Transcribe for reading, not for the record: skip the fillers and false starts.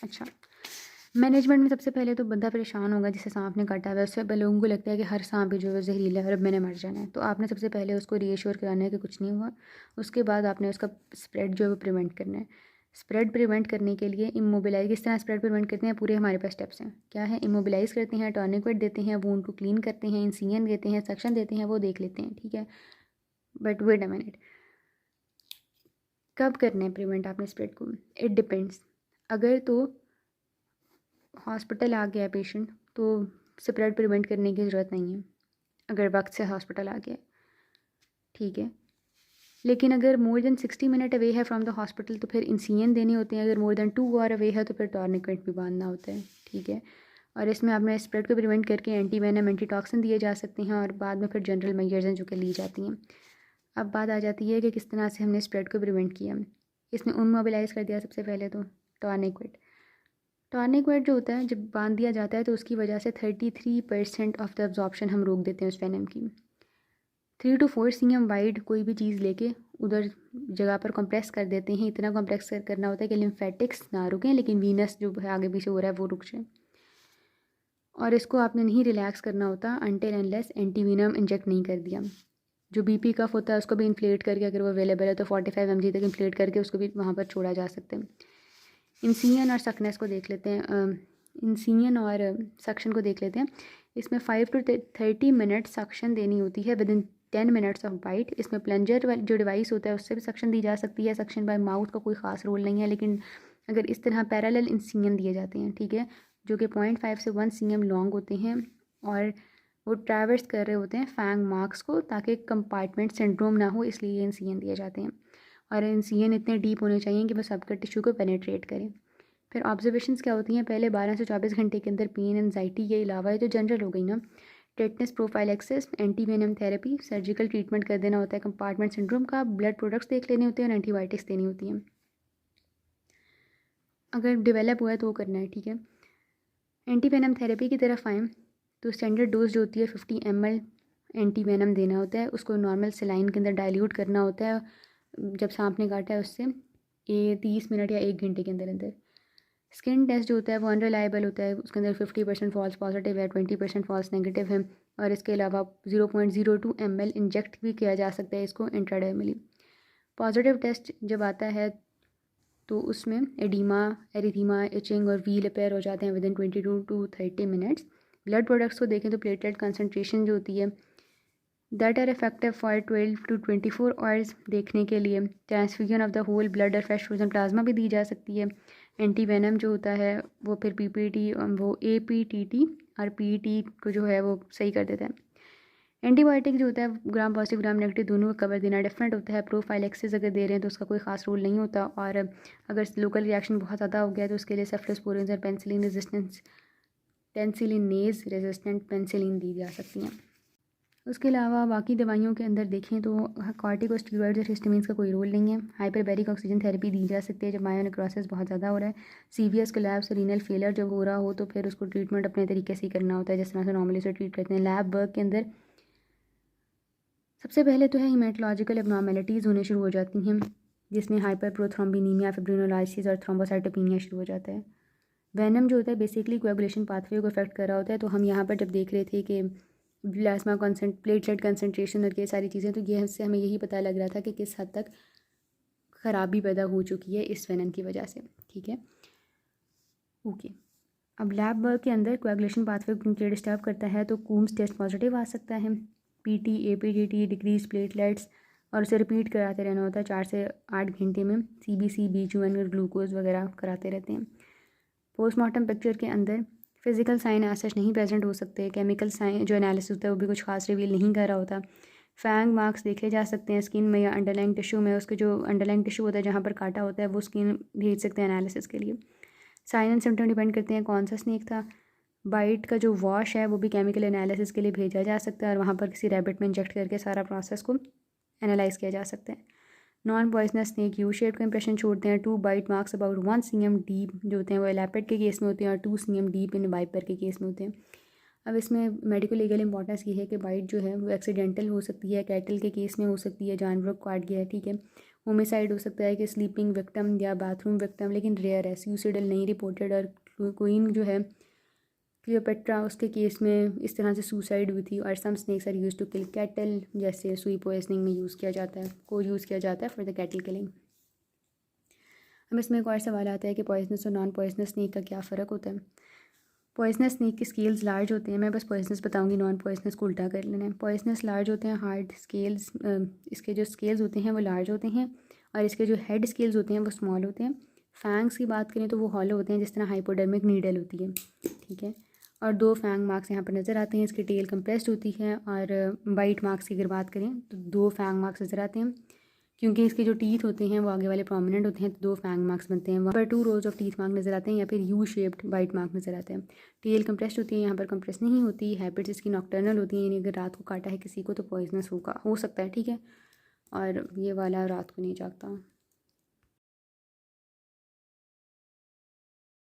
अच्छा, मैनेजमेंट में सबसे पहले तो बंदा परेशान होगा जिसे सांप ने काटा हुआ है। उससे लोगों को लगता है कि हर सांप ही जो है जहरीला है और अब मैंने मर जाना है। तो आपने सबसे पहले उसको रीएश्योर कराना है कि कुछ नहीं हुआ। उसके बाद आपने उसका स्प्रेड जो है वो प्रिवेंट करना है। स्प्रेड प्रिवेंट करने के लिए इमोबिलाइज किस तरह स्प्रेड प्रिवेंट करते हैं, पूरे हमारे पास स्टेप्स हैं। क्या है, इमोबिलाइज करते हैं, टॉर्निक्वेट देते हैं, वूंड को क्लीन करते हैं, इंसिजन देते हैं, सक्शन देते हैं, वो देख लेते हैं, ठीक है। बट वेट अ मिनट, कब करना है प्रिवेंट आपने स्प्रेड को? It depends. अगर तो हॉस्पिटल आ गया पेशेंट तो स्प्रेड प्रिवेंट करने की ज़रूरत नहीं है, अगर वक्त से हॉस्पिटल आ गया, ठीक है। लेकिन अगर मोर देन 60 मिनट अवे है फ्रॉम द हॉस्पिटल तो फिर इंसिजन देने होते हैं। अगर मोर देन 2 आवर अवे है तो फिर टॉर्निकेट भी बांधना होता है, ठीक है। और इसमें आपने स्प्रेड को प्रिवेंट करके एंटी वेनम एंटीटॉक्सिन दिए जा सकते हैं और बाद में फिर जनरल मेजर्स हैं जो कि ली जाती हैं। अब बात आ जाती है कि किस तरह से हमने स्प्रेड को प्रिवेंट किया। इसमें मोबिलाइज़ कर दिया सबसे पहले तो टॉर्निक्वेट जो होता है जब बांध दिया जाता है तो उसकी वजह से 33% ऑफ द एब्जॉर्प्शन हम रोक देते हैं उस वेनम की। 3 to 4 cm वाइड कोई भी चीज़ लेके उधर जगह पर कंप्रेस कर देते हैं। इतना कंप्रेस करना होता है कि लिम्फेटिक्स ना रुकें लेकिन वीनस जो है आगे पीछे हो रहा है वो रुक जाए। और इसको आपने नहीं रिलैक्स करना होता अनटिल अनलेस एंटीवीनम इंजेक्ट नहीं कर दिया। जो बीपी कफ होता है उसको भी इन्फ्लेट करके, अगर वो अवेलेबल है तो 45 mg तक इन्फ्लेट करके उसको भी वहाँ पर छोड़ा जा सकता है। इंसिजन और सकनेस को देख लेते हैं, इंसिजन और सक्शन को देख लेते हैं। इसमें 5 to 30 मिनट सक्शन देनी होती है with in 10 minutes of bite. इसमें प्लंजर जो डिवाइस होता है उससे भी सक्शन दी जा सकती है। सक्शन बाय माउथ का कोई ख़ास रोल नहीं है, लेकिन अगर इस तरह पैरेलल इंसिजन दिए जाते हैं, ठीक है, जो कि 0.5 से 1 cm लॉन्ग होते हैं और वो ट्रैवर्स कर रहे होते हैं फैंग मार्क्स को ताकि कंपार्टमेंट सिंड्रोम ना हो, इसलिए ये इंसिजन दिए जाते हैं। और इंसिजन इतने डीप होने चाहिए कि वो सबका टिश्यू को पेनेट्रेट करें। फिर ऑब्जर्वेशंस क्या होती हैं, पहले 12 से 24 घंटे के अंदर पेन एंजाइटी के अलावा ये तो जनरल हो गई ना, tetanus prophylaxis, anti venom therapy, surgical treatment कर देना होता है कंपार्टमेंट सिंड्रोम का, ब्लड प्रोडक्ट्स देख लेने होते हैं और एंटीबायोटिक्स देनी होती हैं। अगर डेवलप हुआ है तो वो करना है, ठीक है। एंटी वेनम थेरेपी की तरफ आएँ तो स्टैंडर्ड डोज जो होती है 50 ml एंटी वेनम देना होता है। उसको नॉर्मल सेलाइन के अंदर डाइल्यूट करना होता है जब सांप ने काटा है उससे 30 मिनट या 1 घंटे के अंदर अंदर। स्किन टेस्ट जो होता है वो अनरिलायबल होता है, उसके अंदर 50% फॉल्स पॉजिटिव है, 20% फॉल्स नेगेटिव है। और इसके अलावा 0.02 ml इंजेक्ट भी किया जा सकता है इसको इंट्राडर्मली। पॉजिटिव टेस्ट जब आता है तो उसमें एडिमा, एरिथीमा, इचिंग और व्हील अपेयर हो जाते हैं within 22 to 30 minutes. Blood products को देखें तो प्लेटलेट कंसनट्रेशन जो होती है that are effective for 12 to 24 hours देखने के लिए। Transfusion of the whole blood और फ्रेश फ्रोजन प्लाज्मा भी दी जा सकती है। एंटी वेनम जो होता है वो फिर पीपीटी, वो एपीटीटी और पीटी को जो है वो सही कर देता है। एंटीबायोटिक जो होता है ग्राम पॉजिटिव ग्राम नेगेटिव दोनों का कवर देना डिफरेंट होता है। प्रोफाइलैक्सिस अगर दे रहे हैं तो उसका कोई खास रोल नहीं होता, और अगर लोकल रिएक्शन बहुत ज़्यादा हो गया तो उसके लिए सेफ्लोस्पोरिन और पेंसिलिनेज रेजिस्टेंट पेंसिलिन दी जा सकती हैं। उसके अलावा बाकी दवाइयों के अंदर देखें तो कॉर्टिकोस्टेरॉइड्स और हिस्टामिन्स का कोई रोल नहीं है। हाइपरबैरिक ऑक्सीजन थेरेपी दी जा सकती है जब मायोनेक्रोसिस बहुत ज़्यादा हो रहा है। सीवियस कोलैप्स, रीनल फेलियर जब हो रहा हो तो फिर उसको ट्रीटमेंट अपने तरीके से ही करना होता है जिस तरह से नॉर्मली उसे ट्रीट करते हैं। लैब वर्क के अंदर सबसे पहले तो है हीमेटोलॉजिकल एबनॉर्मेलिटीज़ होने शुरू हो जाती हैं जिसमें हाइपरप्रोथ्रोम्बिनीमिया, फिब्रिनोलाइसिस और थ्रोम्बोसाइटोपिनिया शुरू हो जाता है। वेनम जो होता है बेसिकली कोएगुलेशन पाथवे को अफेक्ट कर रहा होता है। तो हम यहाँ पर जब देख रहे थे कि प्लाज्मा प्लेटलेट कंसनट्रेशन और ये सारी चीज़ें, तो ये से हमें यही पता लग रहा था कि किस हद तक ख़राबी पैदा हो चुकी है इस वेनम की वजह से, ठीक है, ओके। अब लैब वर्क के अंदर कोएगुलेशन पाथवे को डिस्टर्ब करता है तो कूम्स टेस्ट पॉजिटिव आ सकता है। पीटी, एपीटीटी, डिक्रीज प्लेटलेट्स, और उसे रिपीट कराते रहना होता है 4 से 8 घंटे में। सीबीसी, बीचूएन और ग्लूकोज वगैरह कराते रहते हैं। पोस्टमार्टम पिक्चर के अंदर फिजिकल साइन एसेस नहीं प्रेजेंट हो सकते। केमिकल साइन जो एनालिसिस होता है वो भी कुछ खास रिवील नहीं कर रहा होता। फैंग मार्क्स देखे जा सकते हैं स्किन में या अंडरलाइंग टिश्यू में। उसके जो अंडरलाइंग टिश्यू होता है जहाँ पर काटा होता है वो स्किन भेज सकते हैं एनालिसिस के लिए। साइन एंड सिम्टम डिपेंड करते हैं कौन सा स्नेक था। बाइट का जो वॉश है वो भी केमिकल एनालिसिस के लिए भेजा जा सकता है और वहाँ पर किसी रैबिट में इंजेक्ट करके सारा प्रोसेस को एनालाइज किया जा सकता है। Non poisonous snake U shape का इंप्रेशन छोड़ते हैं। 2 bite marks about 1 cm deep जो होते हैं वो एलेपेट के केस में होते हैं और 2 cm डीप इन वाइपर के केस में होते हैं। अब इसमें मेडिकल लीगल इंपॉर्टेंस ये है कि बाइट जो है वो एक्सीडेंटल हो सकती है, कैटल के केस में हो सकती है, जानवरों को काट गया है, ठीक है, होमिसाइड हो सकता है कि स्लीपिंग विक्टिम या बाथरूम विक्टिम, लेकिन रेयर है, सुसाइडल नहीं रिपोर्टेड। और क्वीन जो है क्लियोपेट्रा, उसके केस में इस तरह से सुसाइड हुई थी। और some snakes are used to kill cattle, जैसे सुई पॉइजनिंग में यूज़ किया जाता है, को यूज़ किया जाता है फॉर द कैटल किलिंग। अब इसमें एक और सवाल आता है कि पॉइजनस और नॉन पॉइजनस स्नेक का क्या फ़र्क होता है। पॉइजनस स्नेक के स्केल्स लार्ज होते हैं, मैं बस पॉइजनस बताऊंगी, नॉन पॉइजनस को उल्टा कर लेना है। पॉइजनस लार्ज होते हैं, हार्ड स्केल्स, इसके जो स्केल्स होते हैं वो लार्ज होते हैं, और इसके जो हेड स्केल्स होते हैं वो स्मॉल होते हैं। फैंग्स की बात करें तो वो हॉलो होते हैं, जिस तरह हाइपोडर्मिक नीडल होती है, ठीक है। और 2 फैंग मार्क्स यहाँ पर नज़र आते हैं। इसकी टेल कंप्रेस्ड होती है। और बाइट मार्क्स की अगर बात करें तो 2 फैंग मार्क्स नज़र आते हैं, क्योंकि इसके जो टीथ होते हैं वो आगे वाले प्रोमिनेंट होते हैं, तो 2 फैंग मार्क्स बनते हैं। वहाँ पर 2 रोज ऑफ टीथ मार्क नज़र आते हैं, या फिर यू शेप्ड बाइट मार्क नज़र आते हैं। टेल कंप्रेस्ड होती है, यहाँ पर कंप्रेस नहीं होती। हैबिट्स इसकी नॉक्टर्नल होती हैं, यानी अगर रात को काटा है किसी को तो पॉइजनस हो सकता है, ठीक है। और ये वाला रात को नहीं जागता।